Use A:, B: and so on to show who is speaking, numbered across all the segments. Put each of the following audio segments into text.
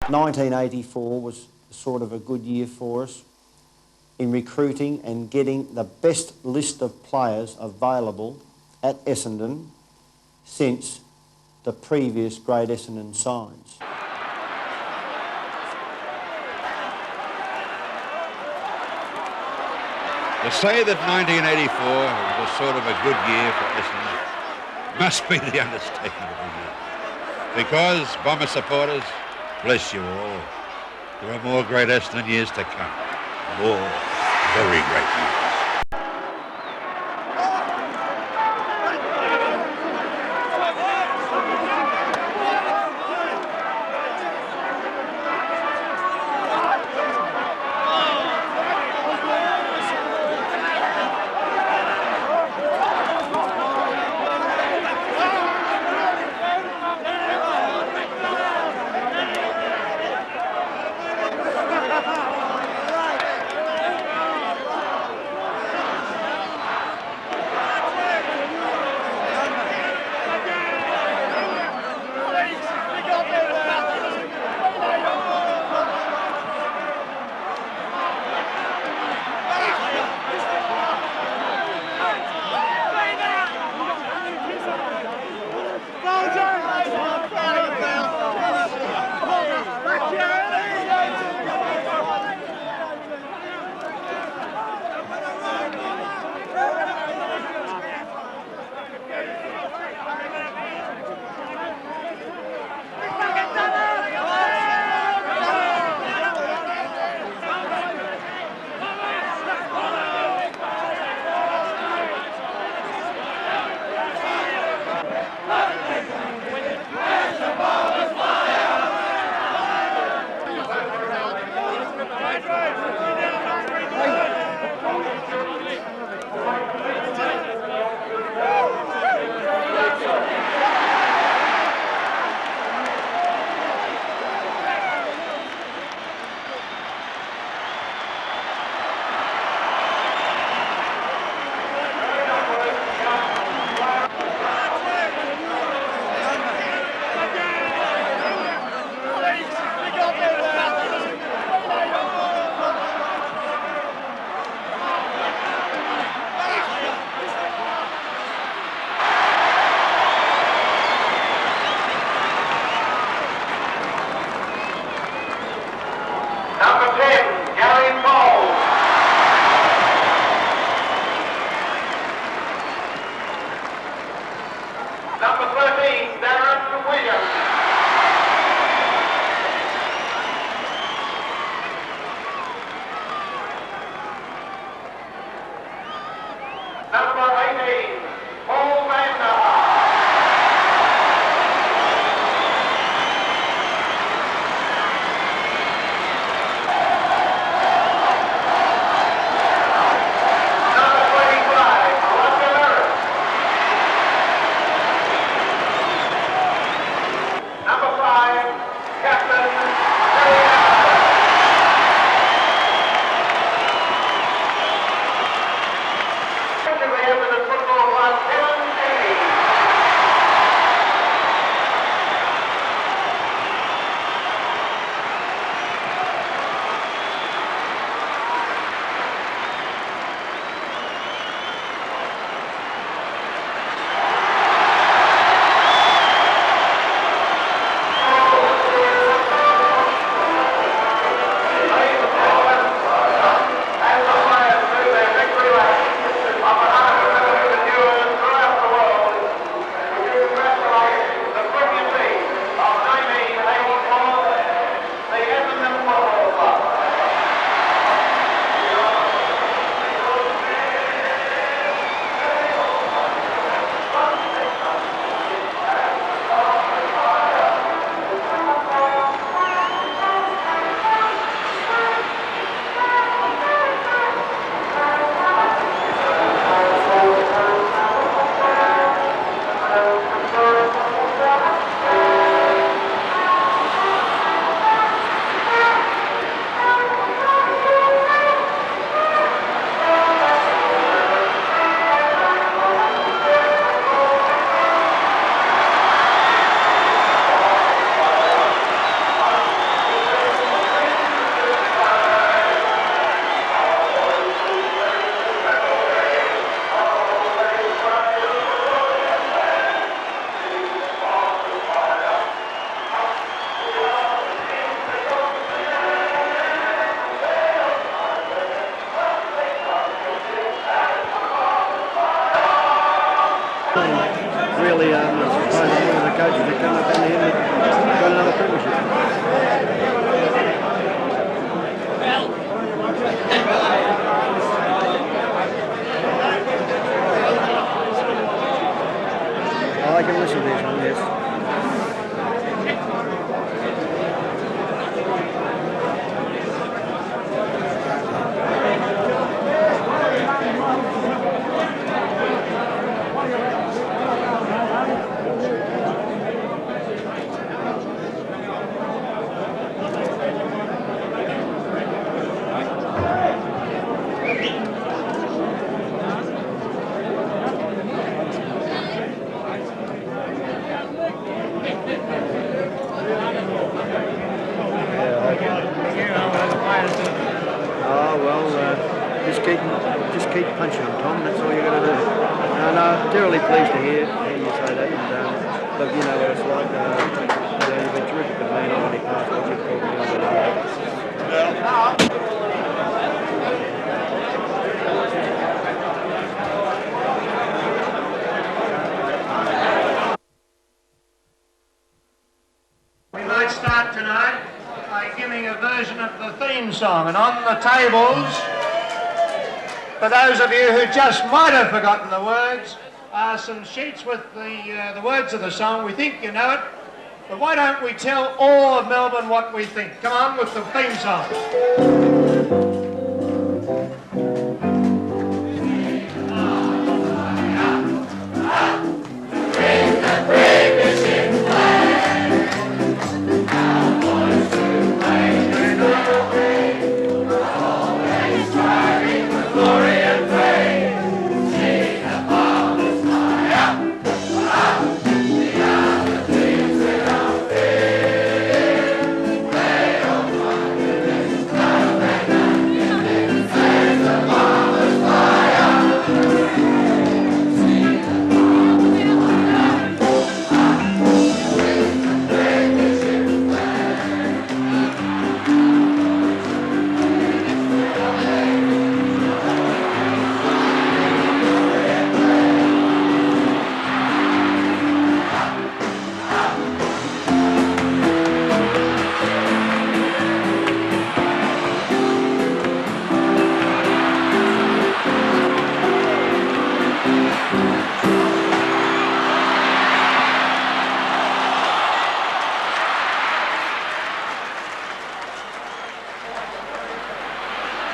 A: 1984 was sort of a good year for us in recruiting and getting the best list of players available at Essendon since the previous great Essendon signs.
B: To say that 1984 was sort of a good year for Essendon must be the understatement of the year. Because, Bomber supporters, bless you all, there are more great Essendon years to come. More very great years.
A: Just keep punching them, Tom. That's all you got to do. And thoroughly pleased to hear you say that. And look, you know what it's like. You've been terrific to me, and I've only passed what you've called me on.
C: We might start tonight by giving a version of the theme song, and on the tables, for those of you who just might have forgotten the words, are some sheets with the words of the song. We think you know it, but why don't we tell all of Melbourne what we think? Come on with the theme song.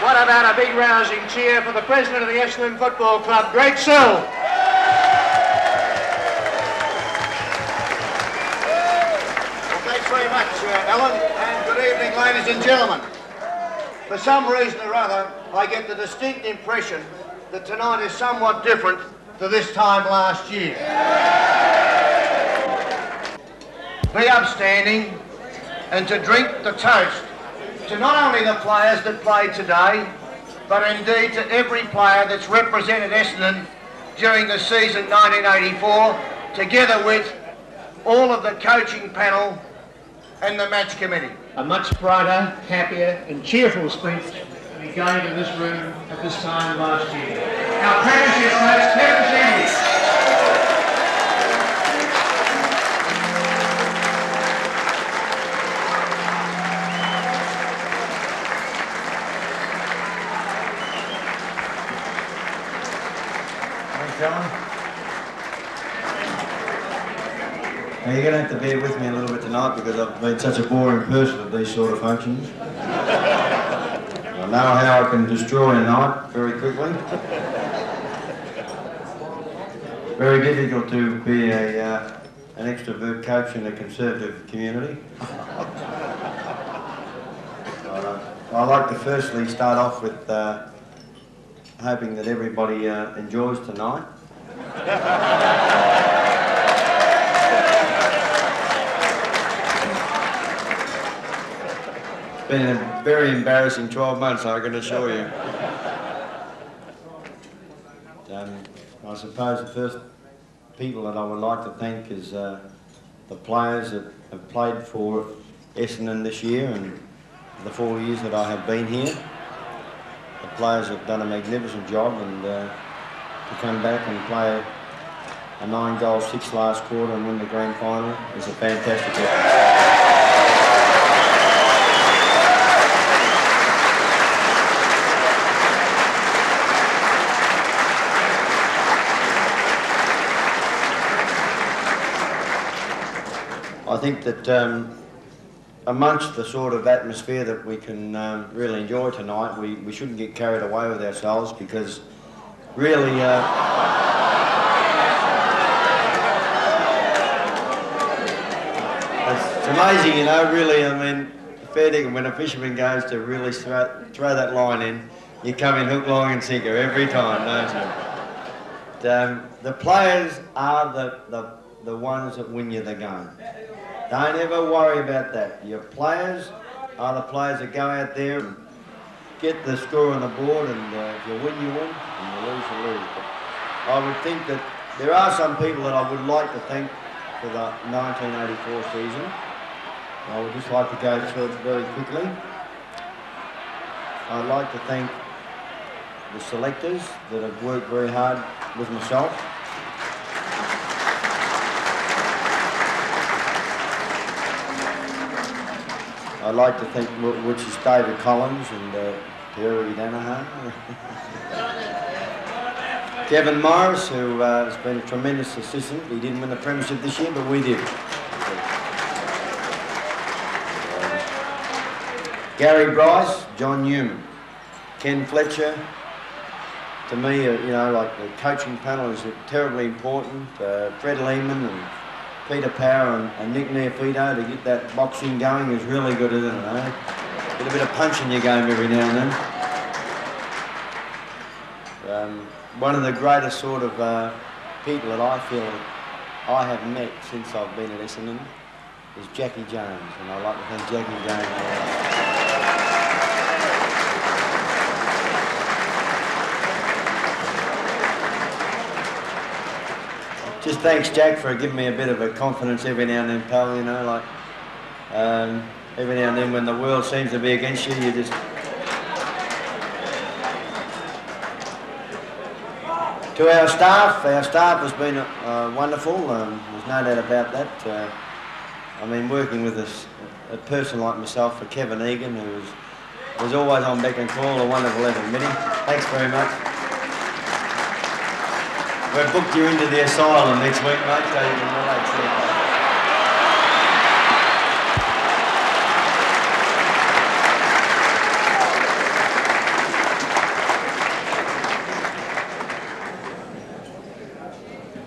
C: What about a big rousing cheer for the president of the Essendon Football Club, Greg Sill?
D: Well, thanks very much, Alan, and good evening, ladies and gentlemen. For some reason or other, I get the distinct impression that tonight is somewhat different to this time last year. Be upstanding and to drink the toast to not only the players that played today, but indeed to every player that's represented Essendon during the season 1984, together with all of the coaching panel and the match committee.
C: A much brighter, happier and cheerful speech than he gave in this room at this time last year. Our premiership host, Kevin Shandy.
A: Now you're going to have to bear with me a little bit tonight because I've been such a boring person at these sort of functions. I know how I can destroy a night very quickly. Very difficult to be an extrovert coach in a conservative community. I'd like to firstly start off with hoping that everybody enjoys tonight. It's been a very embarrassing 12 months, I can assure you. I suppose the first people that I would like to thank is the players that have played for Essendon this year and the 4 years that I have been here. The players have done a magnificent job, and to come back and play a 9-goal 6 last quarter and win the grand final is a fantastic effort. I think that amongst the sort of atmosphere that we can really enjoy tonight, we shouldn't get carried away with ourselves, because really it's amazing, you know, really. I mean, fair dinkum, when a fisherman goes to really throw that line in, you come in hook, line and sinker every time, don't you? The players are the ones that win you the game. Don't ever worry about that. Your players are the players that go out there and get the score on the board, and if you win, you win, and you lose, you lose. But I would think that there are some people that I would like to thank for the 1984 season. I would just like to go through it very quickly. I'd like to thank the selectors that have worked very hard with myself. I'd like to thank, which is David Collins and Terry Danaher. Kevin Morris, who has been a tremendous assistant. He didn't win the premiership this year, but we did. Gary Bryce, John Newman, Ken Fletcher. To me, you know, like the coaching panel is terribly important. Fred Lehman and Peter Power and Nick Neofito to get that boxing going is really good, isn't it? Eh? Get a bit of punch in your game every now and then. One of the greatest sort of people that I feel I have met since I've been at Essendon is Jackie Jones, and I'd like to thank Jackie Jones. Just thanks, Jack, for giving me a bit of a confidence every now and then, pal, you know, like, every now and then when the world seems to be against you, you just... To our staff has been wonderful, there's no doubt about that. I mean, working with a person like myself, for Kevin Egan, who was always on beck and call, a wonderful effort, Mitty. Thanks very much. We've booked you into the asylum next week, mate, so you can relax there.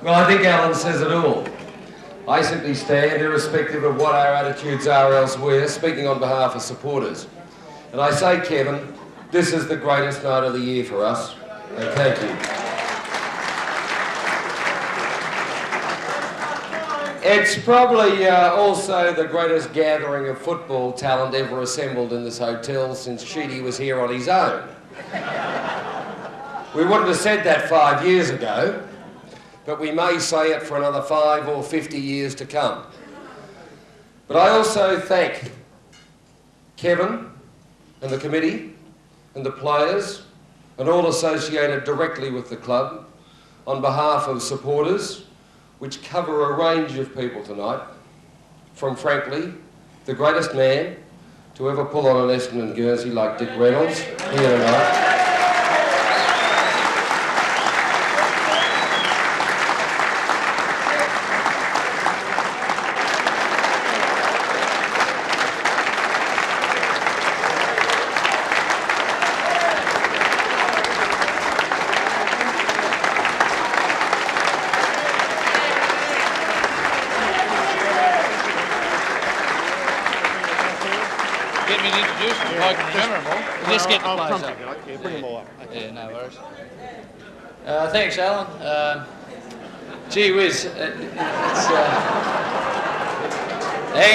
E: Well, I think Alan says it all. I simply stand, irrespective of what our attitudes are elsewhere, speaking on behalf of supporters. And I say, Kevin, this is the greatest night of the year for us, and thank you. It's probably also the greatest gathering of football talent ever assembled in this hotel since Sheedy was here on his own. We wouldn't have said that 5 years ago, but we may say it for another 5 or 50 years to come. But I also thank Kevin and the committee and the players and all associated directly with the club on behalf of supporters, which cover a range of people tonight, from, frankly, the greatest man to ever pull on an Essendon Guernsey like Dick Reynolds here tonight.
F: Get me to introduce them if I can remember them all. Just get the players up.
C: Yeah, bring them all up. Okay.
F: Yeah, no worries. Thanks, Alan. Gee whiz, hang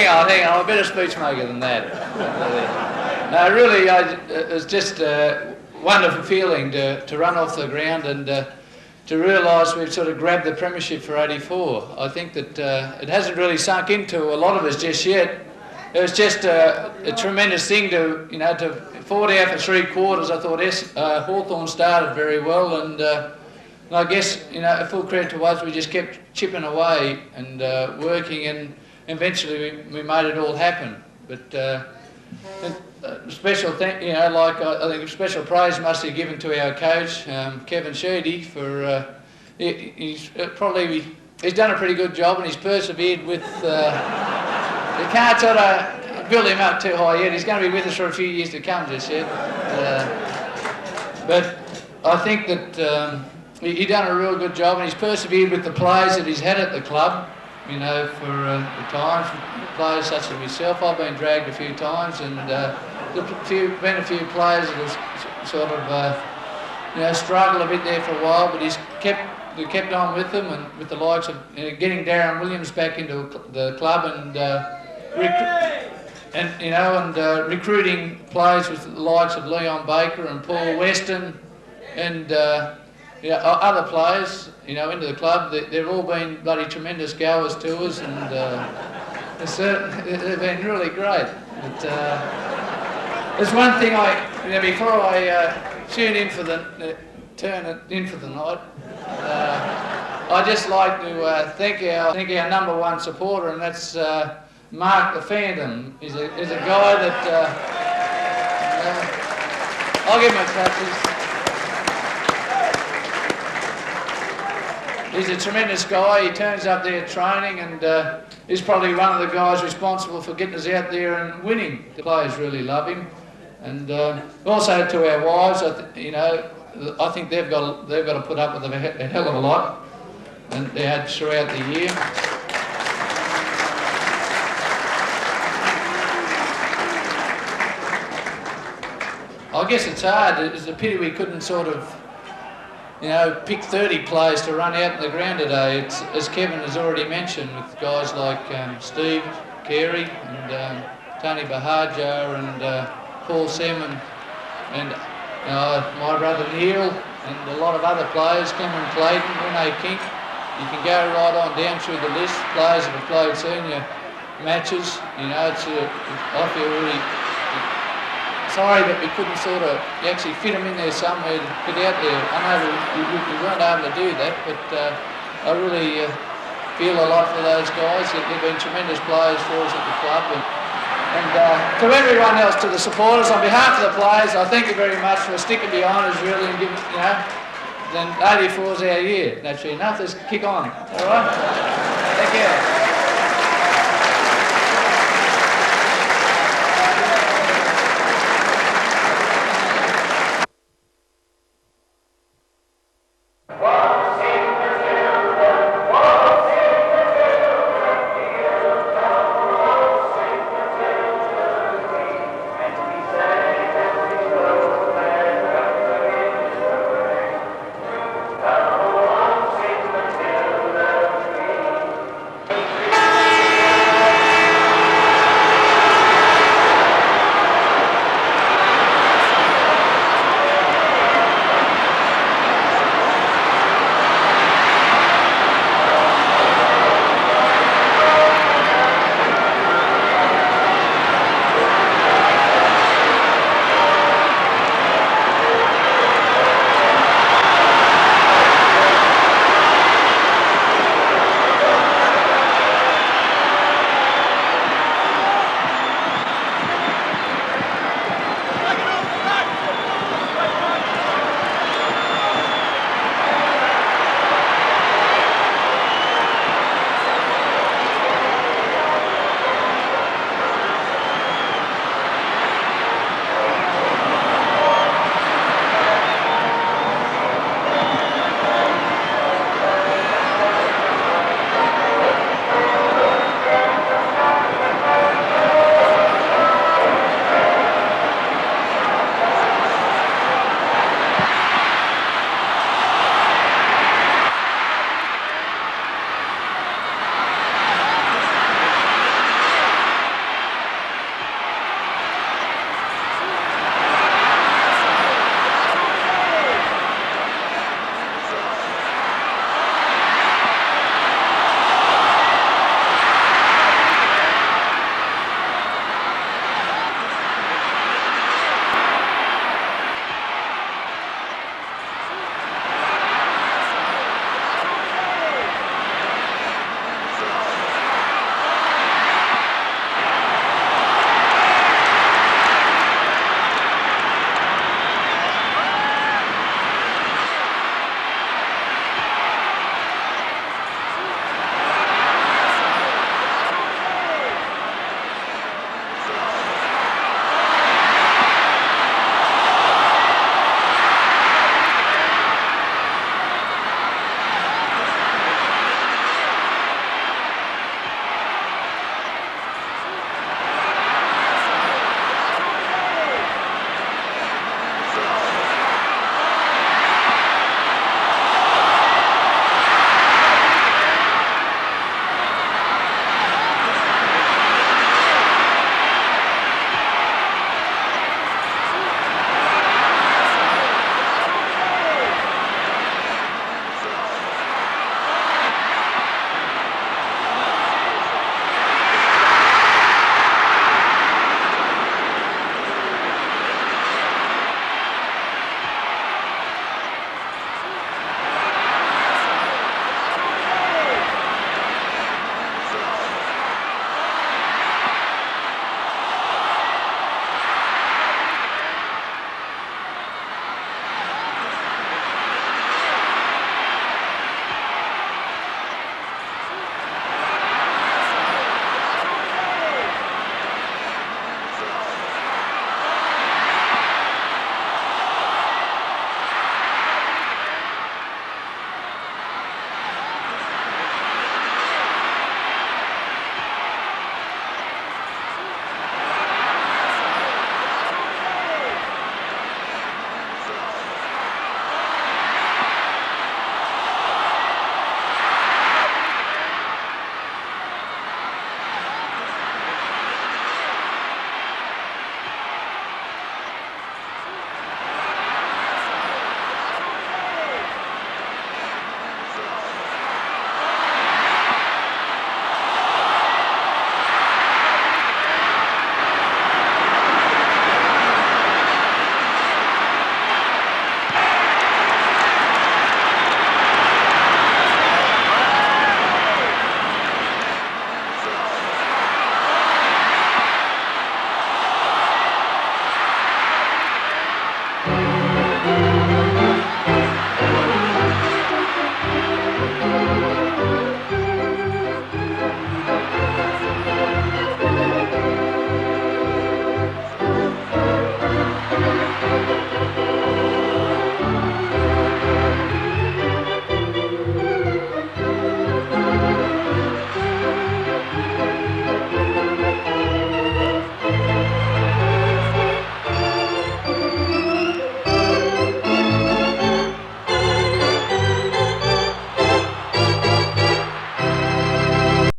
F: on, I'm a better speech maker than that. Really, it was just a wonderful feeling to run off the ground and to realise we've sort of grabbed the premiership for '84. I think that it hasn't really sunk into a lot of us just yet. It was just a tremendous thing to 40 out for 3 quarters. I thought Hawthorn started very well, and I guess, full credit to us, we just kept chipping away and working, and eventually we made it all happen. But special I think special praise must be given to our coach, Kevin Sheedy, for he's done a pretty good job, and he's persevered with. You can't sort of build him up too high yet. He's going to be with us for a few years to come, just yet. But I think that he's done a real good job, and he's persevered with the players that he's had at the club, for the times. Players such as myself, I've been dragged a few times, and been a few players that have sort of struggled a bit there for a while, but we kept on with them, and with the likes of getting Darren Williams back into the club, and recruiting players with the likes of Leon Baker and Paul Weston and other players, into the club. They've all been bloody tremendous goers to us, and they've been really great. But there's one thing before I turn it in for the night, I'd just like to thank our #1 supporter, and that's Mark the Phantom. He's a guy that I'll give him a clap. He's a tremendous guy. He turns up there training, and he's probably one of the guys responsible for getting us out there and winning. The players really love him, and also to our wives. I think they've got to put up with a hell of a lot, and they had throughout the year. I guess it's hard. It's a pity we couldn't sort of, pick 30 players to run out in the ground today. It's, as Kevin has already mentioned, with guys like Steve Carey and Tony Bahajo and Paul Seaman and my brother Neil and a lot of other players, Cameron Clayton, Rene King. You can go right on down through the list. Players that have played senior matches. I feel really sorry that we couldn't sort of actually fit them in there somewhere to get out there. I know we weren't able to do that, but I really feel a lot for those guys. They've been tremendous players for us at the club. And to everyone else, to the supporters, on behalf of the players, I thank you very much for sticking behind us really and giving, then 84's our year. Naturally enough, let's kick on. All right? Thank you.